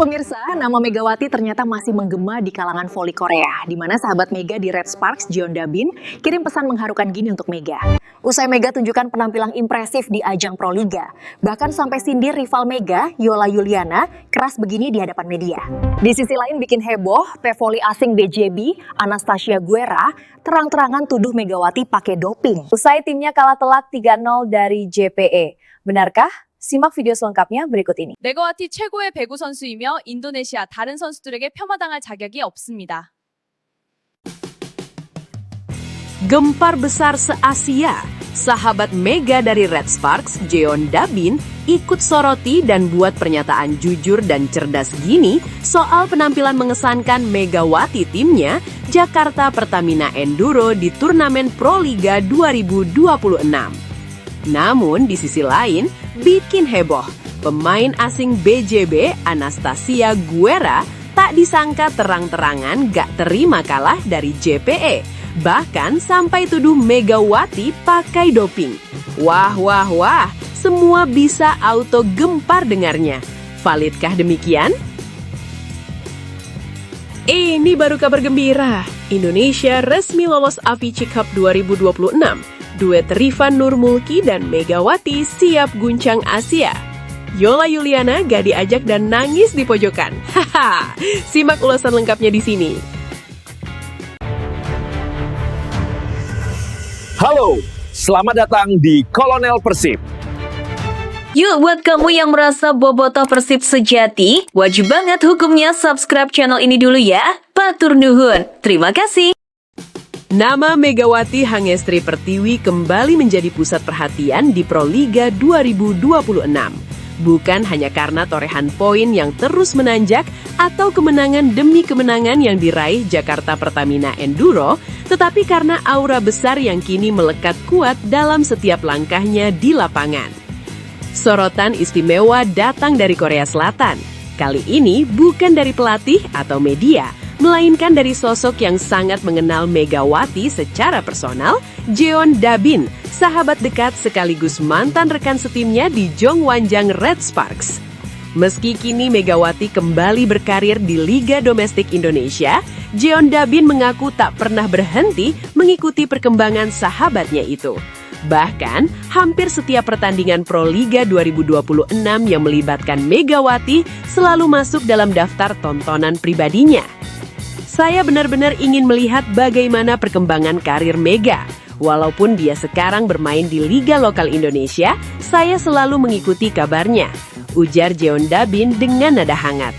Pemirsa, nama Megawati ternyata masih menggema di kalangan voli Korea, di mana sahabat Mega di Red Sparks, Jeon Da-bin, kirim pesan mengharukan gini untuk Mega. Usai Mega tunjukkan penampilan impresif di ajang Pro Liga, bahkan sampai sindir rival Mega, Yola Yuliana, keras begini di hadapan media. Di sisi lain bikin heboh, pevoli asing BJB, Anastasia Guerra, terang-terangan tuduh Megawati pakai doping. Usai timnya kalah telak 3-0 dari JPE. Benarkah? simak video selengkapnya berikut ini. 메가와티 최고의 배구 선수이며 인도네시아 다른 선수들에게 폄하당할 자격이 없습니다. Gempar besar se-Asia, sahabat Mega dari Red Sparks, Jeon Da-bin, ikut soroti dan buat pernyataan jujur dan cerdas gini soal penampilan mengesankan Megawati timnya Jakarta Pertamina Enduro di turnamen Pro Liga 2026. Namun di sisi lain, bikin heboh, pemain asing BJB Anastasia Guerra tak disangka terang-terangan gak terima kalah dari JPE. Bahkan sampai tuduh Megawati pakai doping. Wah, semua bisa auto gempar dengarnya. Validkah demikian? Ini baru kabar gembira. Indonesia resmi lolos Avicii Cup 2026. Duet Rifan Nurmulki dan Megawati siap guncang Asia. Yola Yuliana gak diajak dan nangis di pojokan. Haha, simak ulasan lengkapnya di sini. Halo, selamat datang di Kolonel Persib. Yuk, buat kamu yang merasa bobotoh Persib sejati, wajib banget hukumnya subscribe channel ini dulu ya. Matur nuhun. Terima kasih. Nama Megawati Hangestri Pertiwi kembali menjadi pusat perhatian di Pro Liga 2026. Bukan hanya karena torehan poin yang terus menanjak atau kemenangan demi kemenangan yang diraih Jakarta Pertamina Enduro, tetapi karena aura besar yang kini melekat kuat dalam setiap langkahnya di lapangan. Sorotan istimewa datang dari Korea Selatan. Kali ini bukan dari pelatih atau media, melainkan dari sosok yang sangat mengenal Megawati secara personal, Jeon Da-bin, sahabat dekat sekaligus mantan rekan setimnya di Jongwanjang Red Sparks. Meski kini Megawati kembali berkarir di Liga Domestik Indonesia, Jeon Da-bin mengaku tak pernah berhenti mengikuti perkembangan sahabatnya itu. Bahkan, hampir setiap pertandingan Pro Liga 2026 yang melibatkan Megawati selalu masuk dalam daftar tontonan pribadinya. Saya benar-benar ingin melihat bagaimana perkembangan karir Mega. Walaupun dia sekarang bermain di Liga Lokal Indonesia, saya selalu mengikuti kabarnya, ujar Jeon Da-bin dengan nada hangat.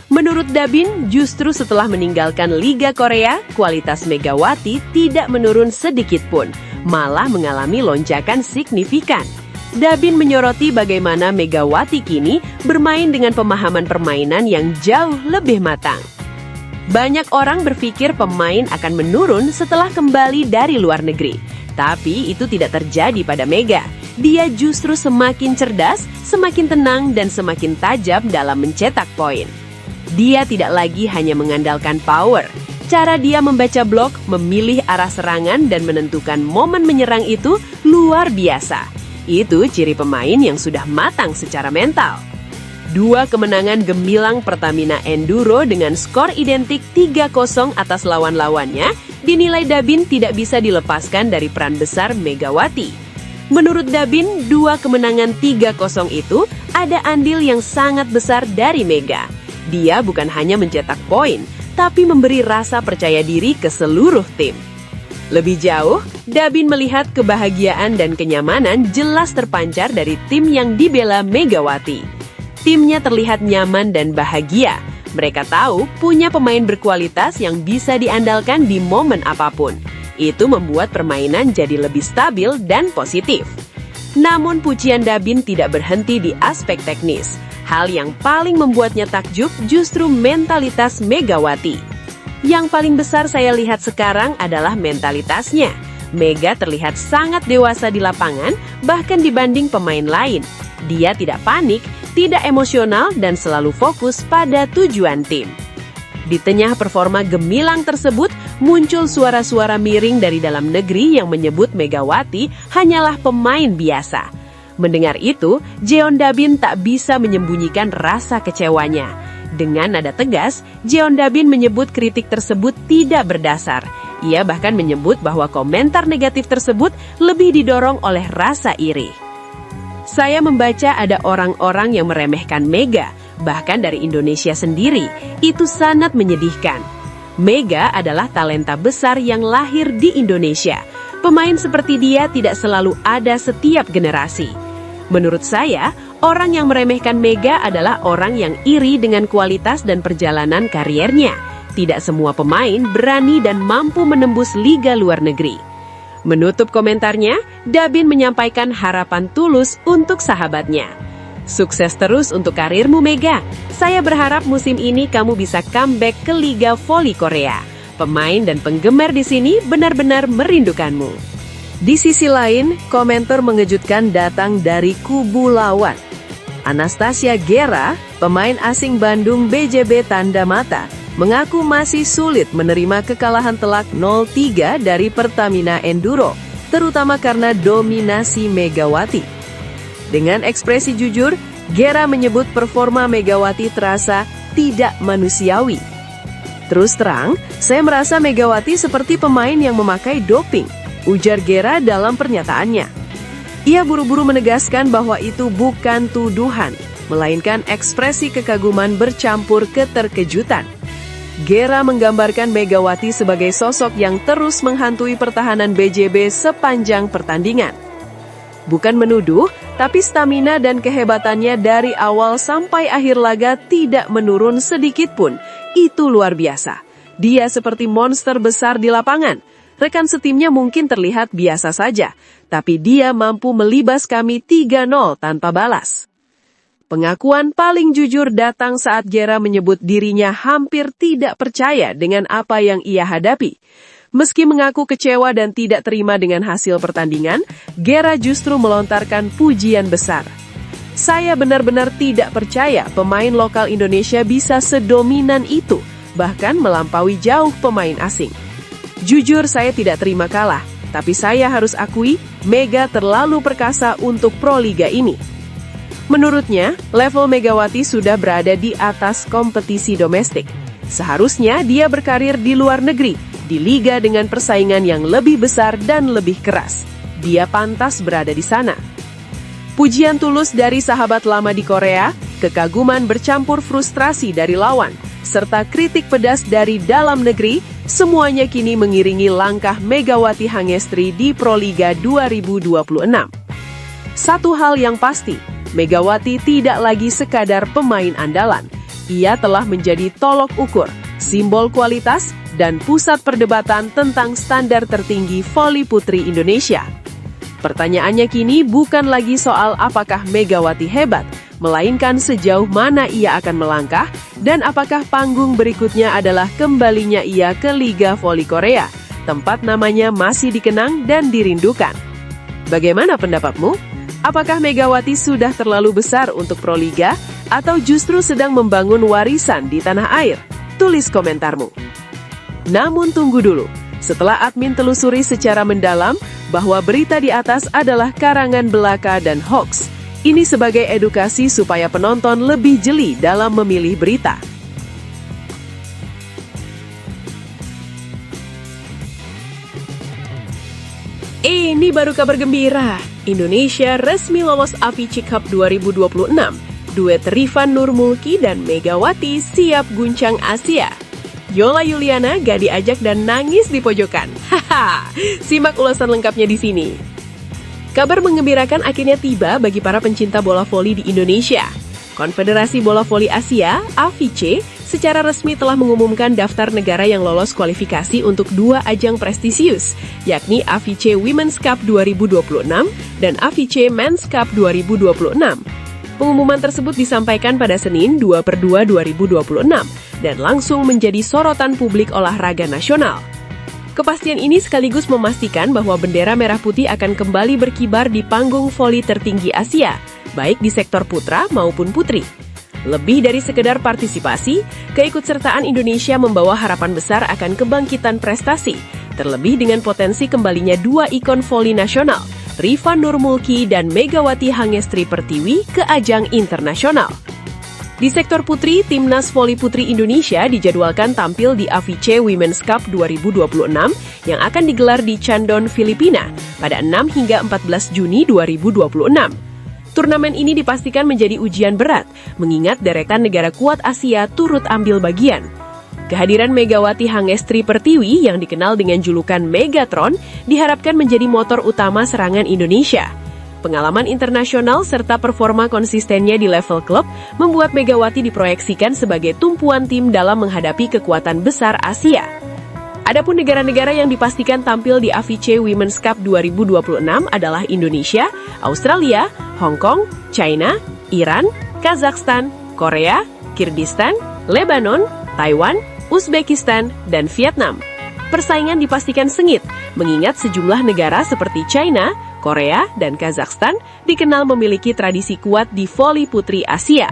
Menurut Da-bin, justru setelah meninggalkan Liga Korea, kualitas Megawati tidak menurun sedikit pun, malah mengalami lonjakan signifikan. Da-bin menyoroti bagaimana Megawati kini bermain dengan pemahaman permainan yang jauh lebih matang. Banyak orang berpikir pemain akan menurun setelah kembali dari luar negeri. Tapi itu tidak terjadi pada Mega. Dia justru semakin cerdas, semakin tenang, dan semakin tajam dalam mencetak poin. Dia tidak lagi hanya mengandalkan power. Cara dia membaca blok, memilih arah serangan, dan menentukan momen menyerang itu luar biasa. Itu ciri pemain yang sudah matang secara mental. 2 kemenangan gemilang Pertamina Enduro dengan skor identik 3-0 atas lawan-lawannya dinilai Da-bin tidak bisa dilepaskan dari peran besar Megawati. Menurut Da-bin, 2 kemenangan 3-0 itu ada andil yang sangat besar dari Mega. Dia bukan hanya mencetak poin, tapi memberi rasa percaya diri ke seluruh tim. Lebih jauh, Da-bin melihat kebahagiaan dan kenyamanan jelas terpancar dari tim yang dibela Megawati. Timnya terlihat nyaman dan bahagia. Mereka tahu punya pemain berkualitas yang bisa diandalkan di momen apapun. Itu membuat permainan jadi lebih stabil dan positif. Namun pujian Da-bin tidak berhenti di aspek teknis. Hal yang paling membuatnya takjub justru mentalitas Megawati. Yang paling besar saya lihat sekarang adalah mentalitasnya. Mega terlihat sangat dewasa di lapangan, bahkan dibanding pemain lain. Dia tidak panik, tidak emosional, dan selalu fokus pada tujuan tim. Di tengah performa gemilang tersebut, muncul suara-suara miring dari dalam negeri yang menyebut Megawati hanyalah pemain biasa. Mendengar itu, Jeon Da-bin tak bisa menyembunyikan rasa kecewanya. Dengan nada tegas, Jeondabin menyebut kritik tersebut tidak berdasar. Ia bahkan menyebut bahwa komentar negatif tersebut lebih didorong oleh rasa iri. Saya membaca ada orang-orang yang meremehkan Mega, bahkan dari Indonesia sendiri. Itu sangat menyedihkan. Mega adalah talenta besar yang lahir di Indonesia. Pemain seperti dia tidak selalu ada setiap generasi. Menurut saya, orang yang meremehkan Mega adalah orang yang iri dengan kualitas dan perjalanan kariernya. Tidak semua pemain berani dan mampu menembus liga luar negeri. Menutup komentarnya, Dabin menyampaikan harapan tulus untuk sahabatnya. Sukses terus untuk karirmu, Mega. Saya berharap musim ini kamu bisa comeback ke Liga Voli Korea. Pemain dan penggemar di sini benar-benar merindukanmu. Di sisi lain, komentar mengejutkan datang dari kubu lawan. Anastasia Gera, pemain asing Bandung BJB Tanda Mata, mengaku masih sulit menerima kekalahan telak 0-3 dari Pertamina Enduro, terutama karena dominasi Megawati. Dengan ekspresi jujur, Gera menyebut performa Megawati terasa tidak manusiawi. Terus terang, saya merasa Megawati seperti pemain yang memakai doping, ujar Gera dalam pernyataannya. Ia buru-buru menegaskan bahwa itu bukan tuduhan, melainkan ekspresi kekaguman bercampur keterkejutan. Gera menggambarkan Megawati sebagai sosok yang terus menghantui pertahanan BJB sepanjang pertandingan. Bukan menuduh, tapi stamina dan kehebatannya dari awal sampai akhir laga tidak menurun sedikit pun. Itu luar biasa. Dia seperti monster besar di lapangan. Rekan setimnya mungkin terlihat biasa saja, tapi dia mampu melibas kami 3-0 tanpa balas. Pengakuan paling jujur datang saat Gera menyebut dirinya hampir tidak percaya dengan apa yang ia hadapi. Meski mengaku kecewa dan tidak terima dengan hasil pertandingan, Gera justru melontarkan pujian besar. Saya benar-benar tidak percaya pemain lokal Indonesia bisa sedominan itu, bahkan melampaui jauh pemain asing. Jujur saya tidak terima kalah, tapi saya harus akui Mega terlalu perkasa untuk Pro Liga ini. Menurutnya, level Megawati sudah berada di atas kompetisi domestik. Seharusnya dia berkarir di luar negeri, di liga dengan persaingan yang lebih besar dan lebih keras. Dia pantas berada di sana. Pujian tulus dari sahabat lama di Korea, kekaguman bercampur frustrasi dari lawan, serta kritik pedas dari dalam negeri, semuanya kini mengiringi langkah Megawati Hangestri di Pro Liga 2026. Satu hal yang pasti, Megawati tidak lagi sekadar pemain andalan. Ia telah menjadi tolok ukur, simbol kualitas, dan pusat perdebatan tentang standar tertinggi voli putri Indonesia. Pertanyaannya kini bukan lagi soal apakah Megawati hebat, melainkan sejauh mana ia akan melangkah, dan apakah panggung berikutnya adalah kembalinya ia ke Liga Voli Korea, tempat namanya masih dikenang dan dirindukan. Bagaimana pendapatmu? Apakah Megawati sudah terlalu besar untuk Pro Liga atau justru sedang membangun warisan di tanah air? Tulis komentarmu. Namun tunggu dulu, setelah admin telusuri secara mendalam bahwa berita di atas adalah karangan belaka dan hoax. Ini sebagai edukasi supaya penonton lebih jeli dalam memilih berita. Ini baru kabar gembira. Indonesia resmi lolos AFC Cup 2026. Duet Rifan Nurmulki dan Megawati siap guncang Asia. Yola Yuliana gak diajak dan nangis di pojokan. Haha, simak ulasan lengkapnya di sini. Kabar menggembirakan akhirnya tiba bagi para pencinta bola voli di Indonesia. Konfederasi Bola Voli Asia, AFC, secara resmi telah mengumumkan daftar negara yang lolos kualifikasi untuk dua ajang prestisius, yakni AFC Women's Cup 2026 dan AFC Men's Cup 2026. Pengumuman tersebut disampaikan pada Senin 2/2/2026 dan langsung menjadi sorotan publik olahraga nasional. Kepastian ini sekaligus memastikan bahwa bendera merah putih akan kembali berkibar di panggung voli tertinggi Asia, baik di sektor putra maupun putri. Lebih dari sekedar partisipasi, keikutsertaan Indonesia membawa harapan besar akan kebangkitan prestasi, terlebih dengan potensi kembalinya dua ikon voli nasional, Rifan Nurmulki dan Megawati Hangestri Pertiwi ke ajang internasional. Di sektor putri, Timnas Voli Putri Indonesia dijadwalkan tampil di AFC Women's Cup 2026 yang akan digelar di Chandon, Filipina pada 6 hingga 14 Juni 2026. Turnamen ini dipastikan menjadi ujian berat, mengingat deretan negara kuat Asia turut ambil bagian. Kehadiran Megawati Hangestri Pertiwi yang dikenal dengan julukan Megatron diharapkan menjadi motor utama serangan Indonesia. Pengalaman internasional serta performa konsistennya di level klub membuat Megawati diproyeksikan sebagai tumpuan tim dalam menghadapi kekuatan besar Asia. Adapun negara-negara yang dipastikan tampil di AFC Women's Cup 2026 adalah Indonesia, Australia, Hong Kong, China, Iran, Kazakhstan, Korea, Kyrgyzstan, Lebanon, Taiwan, Uzbekistan, dan Vietnam. Persaingan dipastikan sengit, mengingat sejumlah negara seperti China, Korea, dan Kazakhstan dikenal memiliki tradisi kuat di voli putri Asia.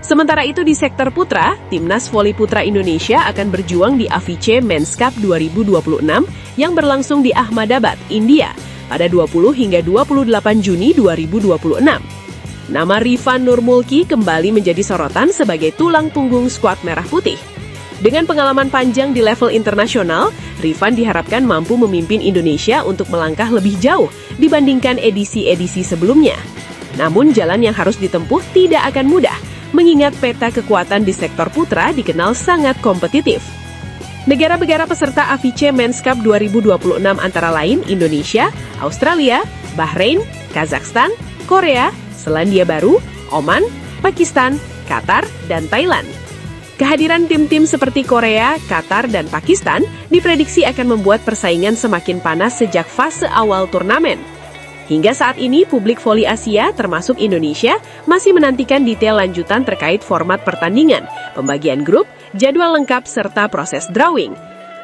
Sementara itu di sektor putra, Timnas Voli Putra Indonesia akan berjuang di AFC Men's Cup 2026 yang berlangsung di Ahmedabad, India pada 20 hingga 28 Juni 2026. Nama Rifan Nurmulki kembali menjadi sorotan sebagai tulang punggung skuad Merah Putih. Dengan pengalaman panjang di level internasional, Rifan diharapkan mampu memimpin Indonesia untuk melangkah lebih jauh dibandingkan edisi-edisi sebelumnya. Namun jalan yang harus ditempuh tidak akan mudah, mengingat peta kekuatan di sektor putra dikenal sangat kompetitif. Negara-negara peserta AFC Men's Cup 2026 antara lain Indonesia, Australia, Bahrain, Kazakhstan, Korea, Selandia Baru, Oman, Pakistan, Qatar, dan Thailand. Kehadiran tim-tim seperti Korea, Qatar, dan Pakistan diprediksi akan membuat persaingan semakin panas sejak fase awal turnamen. Hingga saat ini, publik voli Asia, termasuk Indonesia, masih menantikan detail lanjutan terkait format pertandingan, pembagian grup, jadwal lengkap, serta proses drawing.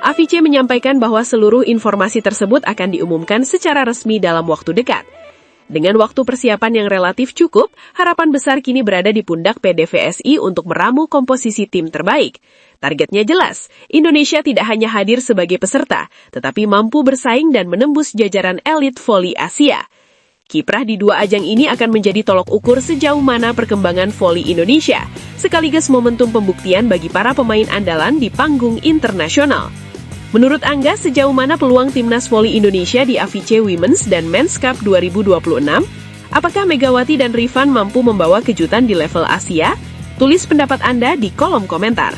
AFC menyampaikan bahwa seluruh informasi tersebut akan diumumkan secara resmi dalam waktu dekat. Dengan waktu persiapan yang relatif cukup, harapan besar kini berada di pundak PDVSI untuk meramu komposisi tim terbaik. Targetnya jelas, Indonesia tidak hanya hadir sebagai peserta, tetapi mampu bersaing dan menembus jajaran elit voli Asia. Kiprah di dua ajang ini akan menjadi tolok ukur sejauh mana perkembangan voli Indonesia, sekaligus momentum pembuktian bagi para pemain andalan di panggung internasional. Menurut Angga, sejauh mana peluang Timnas Voli Indonesia di AFC Women's dan Men's Cup 2026? Apakah Megawati dan Rifan mampu membawa kejutan di level Asia? Tulis pendapat Anda di kolom komentar.